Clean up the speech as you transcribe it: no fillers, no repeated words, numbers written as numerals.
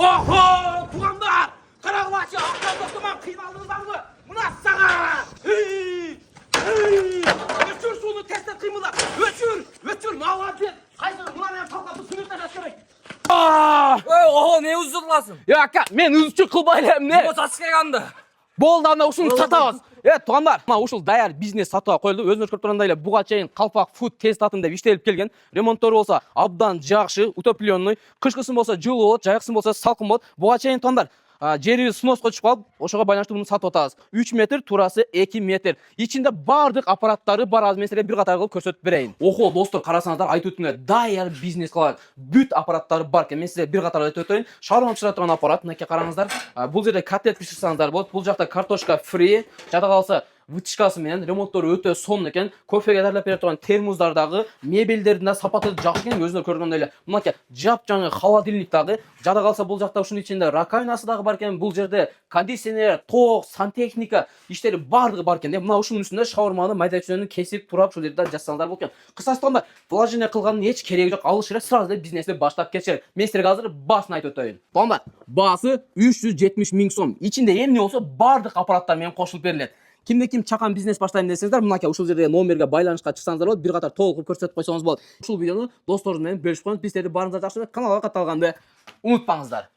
Oho, tuğanlar! Karagılaçı, akşam doktoman kıynaldınızlardı. Mına sağa! Öçür sunu testte kıymılar. Öçür, mağlancı. Kaysın, mına men kalkapı sünürtler askerek. Oho ne uzunlasın? Ya aka, men üzçü kılbaylayım ne? Bu saç kegandı. Болды анда ушуну сатабыз. Туугандар, мына ушул даяр бизнес сатууга коюлду. Өзүңүз көрүп тургандай эле буга чейин Калпак Food Test атын деп иштелип келген. Ремонттору болсо абдан жакшы, утепленный. Кышкысын болсо жылуу болот, жайкысын болсо салкын болот. Буга чейин туугандар, жерибиз сноска түшүп калып, ошого байланыштуу муну сатып атабыз. 3 метр, турасы 2 метр. Ичинде бардык аппараттары бар. Азыр мен силерге бир катар кылып көрсөтүп берейин. Охо, достор, карасаңыздар, айтып өтүңөр, даяр бизнес кылат. Бүт аппараттары бар экен. Мен силерге бир катар айтып өтөйүн. Шарман пышыра турган аппарат, мынакей караңыздар. Бул жерде котлет пиширсаңыздар болот. Бул жакта картошка фри, жада калса вытяжкасы менен ремонттору өтө сонун экен. Кофеге даярлап бере турган термостар дагы, мебелдердин да сапаты жакшы экен. Өзүңөр көргөндөй эле мынакей жапжаңы холодильник дагы. Жада калса бул жакта ушунун ичинде раковинасы дагы бар экен. Бул жерде кондиционер, ток, сантехника иштери бардыгы бар экен. Мына ушунун үстүндө шаурманы, майда чөйнү кесип турап ушул жерде жасасаңдар болот экен. Кысасы айтканда, вложение кылганын эч кереги жок. Алыш эле сразу эле бизнести баштап кетишер. Мен силерге азыр баасын айтып өтөйүн. Туугандар, баасы 370 000 сом. Ичинде эмне болсо бардык аппараттар менен кошулуп берилет. Кимде ким чакан бизнес баштайм десеңиздер, мынакей ушул жерде номерге байланышка чыксаңыздар болот, бир катар толук көрсөтүп койсоңуз болот. Ушул видеону досторуңуз менен бөлүшүп коюңуз. Биздерди барыңыздар жакшы, каналга катталганды унутпаңыздар.